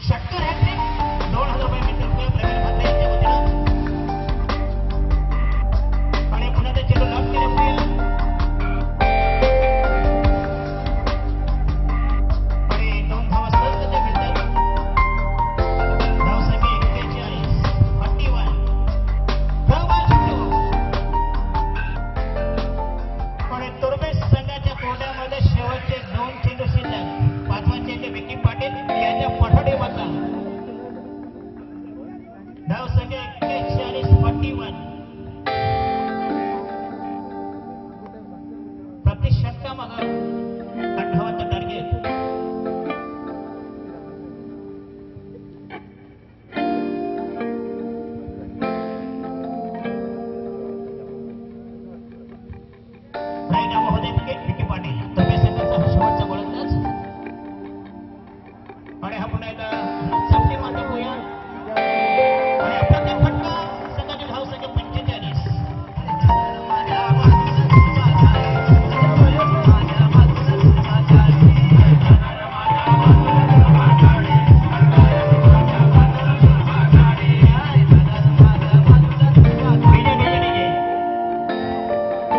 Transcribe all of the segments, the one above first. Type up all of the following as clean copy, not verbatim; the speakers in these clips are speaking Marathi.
षटकर हॅट्रिक 2000 रुपये प्रवीण भाते यांच्या वतीनं आणि पुन्हा ते चेंडू लॉक केले पुढे आणि 2 धावा सहजगत्या मिळतात. धावसंख्या 41 41 धावा चेंडू आणि तुर्बे संघाच्या कोट्यामध्ये शेवटचे 2 चेंडू शिल्लक. 5वा चेंडू विकी पाटील यांच्या पठडीमधला. धावसंख्या 41 41 प्रति षटकामागं 58 टार्गेट. विकी पाटील तुर्बे संघाचा शेवटचा गोलंदाज आणि हा पुन्हा एकदा चापटी मारतो भूया आणि अप्रतिम फटका. संघाची धावसंख्या 45.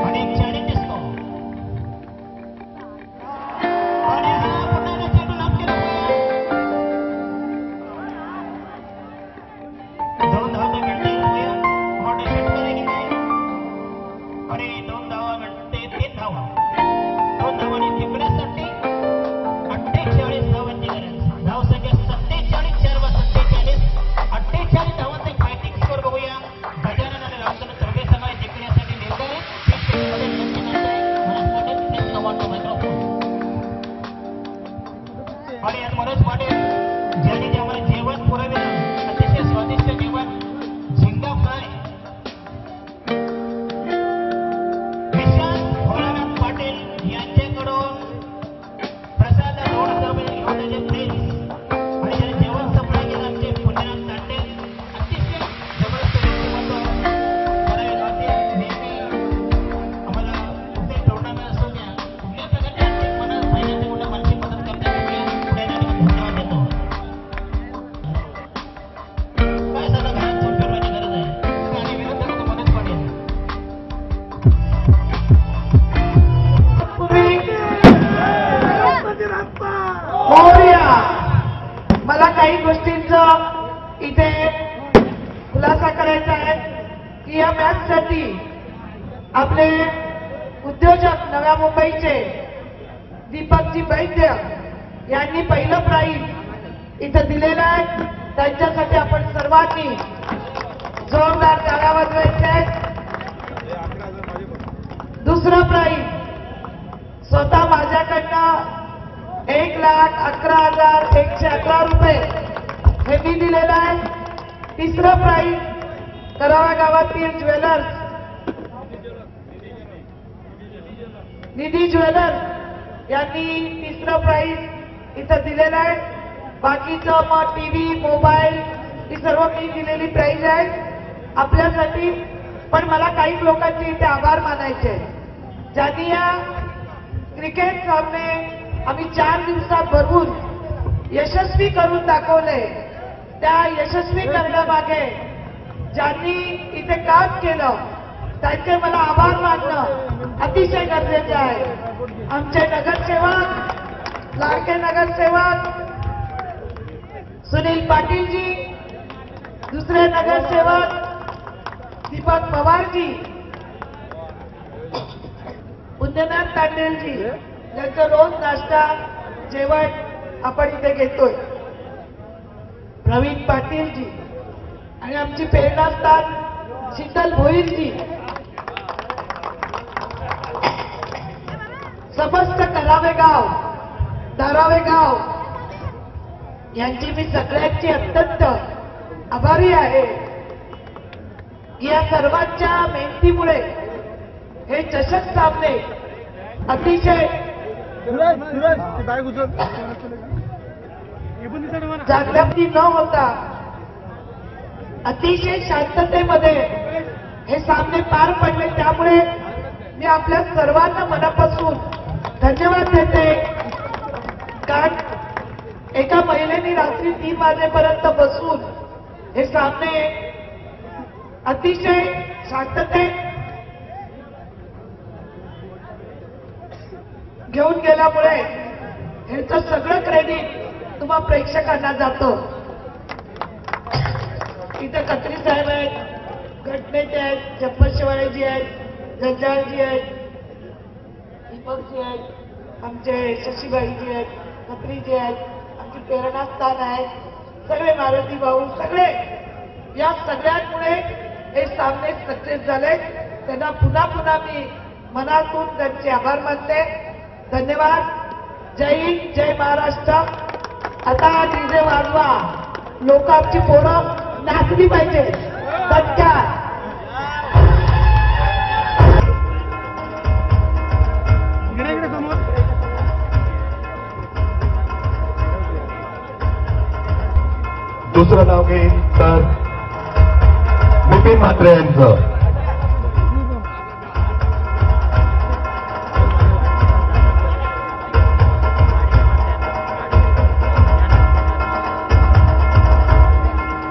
आणि 40 डिस्को आणि हा पुन्हा एकदा चेंडू लांब केला भूया. 2 धावा मिळते भूया. मोठे षटकर आहे की नाही आणि 2 धावा मिळते. 3 धावा 2 धावांनी जिंकण्यासाठी 48 धावांची गरज. धावसंख्या 47 4 व 47 48 धावांचा एक फायटिंग स्कोर बघूया. गजानन आणि रामचंद्र तुर्बे संघाने जिंकण्यासाठी निर्धारित 30 सेकंदामध्ये लक्ष्य नांदलंय. Manoj Patil please come on to microphone. आणि यात मनोज पाटील ज्यांनी त्यामध्ये जेवण पुरविलं अतिशय स्वादिष्ट जेवण झिंगा फ्राय. विशाल भोलानाथ पाटील यांच्याकडून प्रसाद 2000 रुपये घेऊन त्याचे प्लीज आणि ज्यांनी जेवण सप्लाय केलं आमचे पुण्यानाथ तांडे अतिशय जबरदस्त व्यक्तिमत्व. करावे गावचे नेहमी आम्हाला कुठे टुर्नामेंट असू द्या कुठल्या प्रकारच्या आर्थिक मदत फायनान्शियल कुठल्या मानसिक मदत करता पुढे धन्यवाद देतो. काय झालं घरात चूक करण्याची गरज आहे आणि विरोधकांना मदत पडेल. मला काही गोष्टींचं इथे खुलासा करायचा आहे की या मॅचसाठी आपले उद्योजक नव्या मुंबईचे दीपकजी वैद्य यांनी पहिलं प्राईज इथं दिलेलं आहे. त्यांच्यासाठी आपण सर्वांनी जोरदार टाळ्या वाजवायच्या आहेत. दुसरं प्राईज स्वतः माझ्याकडनं 1,11,111 रुपये हे मी दिलेलं आहे. तिसरं प्राईज करावा गावातील ज्वेलर्स निधी ज्वेलर्स यांनी तिसरं प्राईज इथं दिलेलं आहे. बाकीचं मग टीव्ही मोबाईल ही सर्व मी दिलेली प्राईज आहे आपल्यासाठी. पण मला काही लोकांचे इथे आभार मानायचे ज्यांनी या क्रिकेट सामने आम्ही 4 दिवसात भरवून यशस्वी करून दाखवले. त्या यशस्वी करण्यामागे ज्यांनी इथे काम केलं त्यांचे मला आभार मानणं अतिशय गरजेचे आहे. आमचे नगरसेवक लाडके नगरसेवक सुनील पाटीलजी, दुसरे नगरसेवक दीपक पवारजी, उद्यनाथ तांडेलजी यांचं रोज नाश्ता जेवण आपण इथे घेतोय. प्रवीण पाटीलजी आणि आमची प्रेरणास्थान शीतल भोईरजी, समस्त करावे गाव धारावे गाव यांची मी सगळ्यांची अत्यंत आभारी आहे. या सर्वांच्या मेहनतीमुळे हे चषक सामने अतिशय जागृती न होता अतिशय शांततेमध्ये हे सामने पार पडले. त्यामुळे मी आपल्या सर्वांना मनापासून धन्यवाद देते. कारण एका महिलेने रात्री 3 वाजेपर्यंत बसून हे सामने अतिशय शांततेत घेऊन गेल्यामुळे ह्याचं सगळं क्रेडिट तुम्हा प्रेक्षकांना जातं. इथे कत्री साहेब आहेत, घटनेचे आहेत, चप्पलशिवाळेजी आहेत, जंजाळजी आहेत, दीपकजी आहेत, आमचे शशीबाईजी आहेत, खत्रीजी आहेत, आमची प्रेरणास्थान आहे, सगळे मारुती भाऊ, सगळे या सगळ्यांमुळे हे सामने सक्सेस झाले. त्यांना पुन्हा पुन्हा मी मनातून त्यांचे आभार मानते. धन्यवाद. जय हिंद, जय महाराष्ट्र. आता डीजे वाजवा, लोक आमची पोरं नाचली पाहिजे. धन्यवाद. दुसरं नाव घेईन तर बिपिन म्हात्रे यांचं.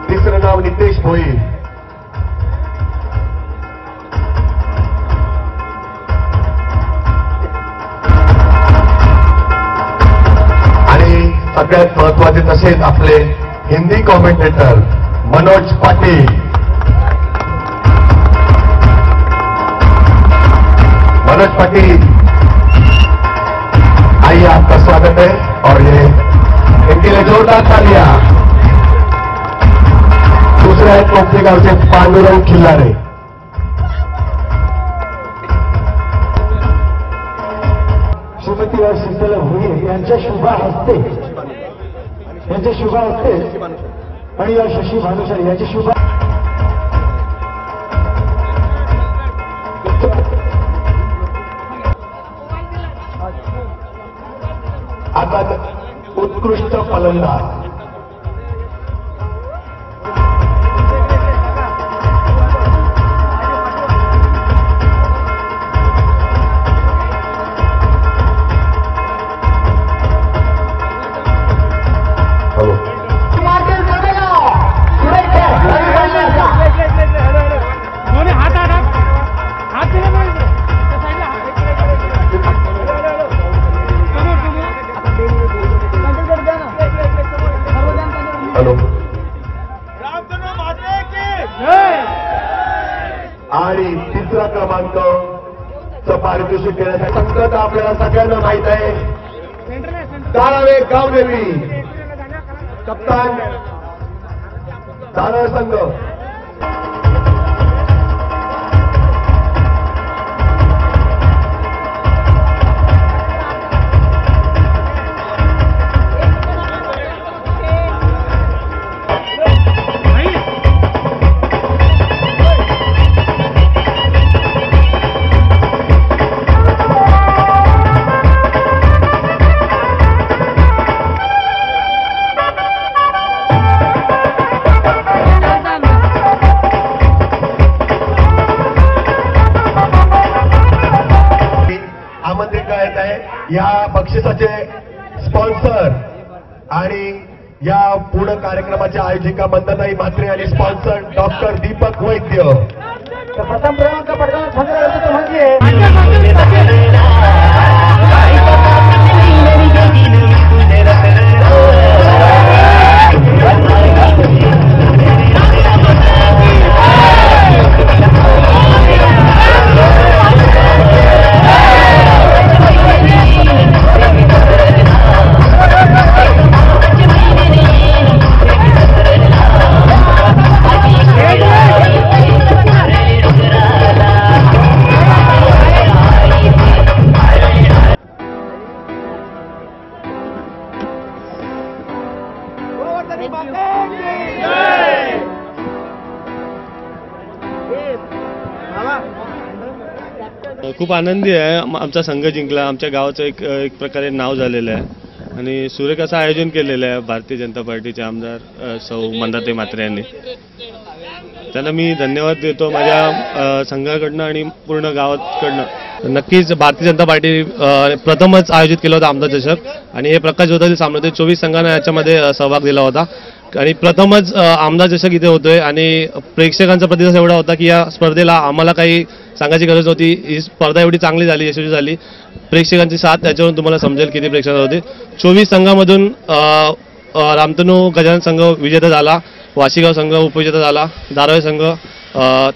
तिसरं नाव नितेश भोईर. आणि सगळ्यात महत्वाचे तसेच आपले हिंदी कॉमेंटेटर मनोज पाटिल. मनोज पाटिल, आइए आपका स्वागत है और ये इनके लिए जोरदार तालियां. दूसरे आहेत कोकणी गावचे पांडुरंग खिल्लारे. श्रीमती शीतल भोईर यांच्या शुभ हस्ते आणि या शशी भानुशाली यांची शुभ आता उत्कृष्ट फलंदाज आणि तिसरा क्रमांक पारितोषिक देण्यासाठी संकट आपल्याला सगळ्यांना माहित आहे. दारावे गावदेवी कप्तान दारावे संघ. या बक्षिसाचे स्पॉन्सर आणि या पूर्ण कार्यक्रमाच्या आयोजिका मंदताई म्हात्रे आणि स्पॉन्सर डॉक्टर दीपक वैद्य. प्रथम क्रमांक पटकावून खूप आनंदी आहे. आमचा संघ जिंकला, आमच्या गावाचं एक प्रकारे नाव झालेलं आहे आणि सुरेख असं आयोजन केलेलं आहे भारतीय जनता पार्टीचे आमदार सौ मंदाताई म्हात्रे यांनी. त्यांना मी धन्यवाद देतो माझ्या संघाकडनं आणि पूर्ण गावाकडनं. नक्कीच भारतीय जनता पार्टी प्रथमच आयोजित केलं होतं आमदार चषक आणि हे प्रकाश जोधातील सामने होते. 24 संघांना याच्यामध्ये सहभाग दिला होता आणि प्रथमच आमदार चषक इथे होतोय आणि प्रेक्षकांचा प्रतिसाद एवढा होता की या स्पर्धेला आम्हाला काही सांगायची गरज होती. ही स्पर्धा एवढी चांगली झाली, यशस्वी झाली. प्रेक्षकांची साथ त्याच्यावरून तुम्हाला समजेल किती प्रेक्षक होते. 24 संघामधून रामतनू गजानन संघ विजेता झाला, वाशीगाव संघ उपविजेता झाला, धारावी संघ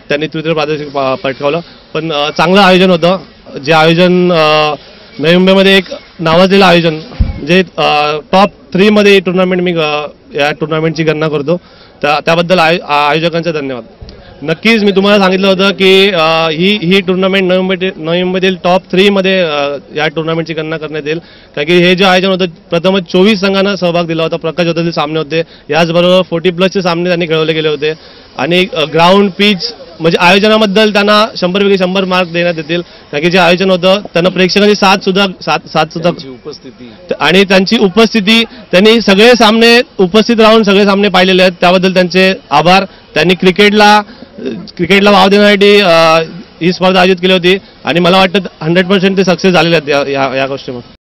त्यांनी तृतीय प्रादेशिक पटकावलं. पण चांगलं आयोजन होतं. जे आयोजन नवी मुंबईमध्ये एक नावाजलेलं आयोजन, जे टॉप 3 मध्ये टुर्नामेंट मी या टुर्नामेंटची गणना करतो, त्याबद्दल आयोजकांचे धन्यवाद. नक्कीच मी तुम्हाला सांगितलं होतं की ही टुर्नामेंट नवी मुंबईतील टॉप 3 मध्ये या टुर्नामेंटची गणना करण्यात येईल. कारण की हे जे आयोजन होतं प्रथमच 24 संघांना सहभाग दिला होता. प्रकाश जोधातील सामने होते, याचबरोबर 40+ सामने त्यांनी खेळवले गेले होते आणि ग्राउंड पिच म्हणजे आयोजनाबद्दल त्यांना 100 पैकी 100 मार्क देण्यात येतील. कारण की जे आयोजन होतं त्यांना प्रेक्षकांची साथ सुद्धा आणि त्यांची उपस्थिती, त्यांनी सगळे सामने उपस्थित राहून सगळे सामने पाहिलेले आहेत, त्याबद्दल त्यांचे आभार. त्यांनी क्रिकेटला वाव देण्यासाठी ही स्पर्धा आयोजित केली होती आणि मला वाटतं 100% ते सक्सेस झालेले आहेत या गोष्टीमध्ये.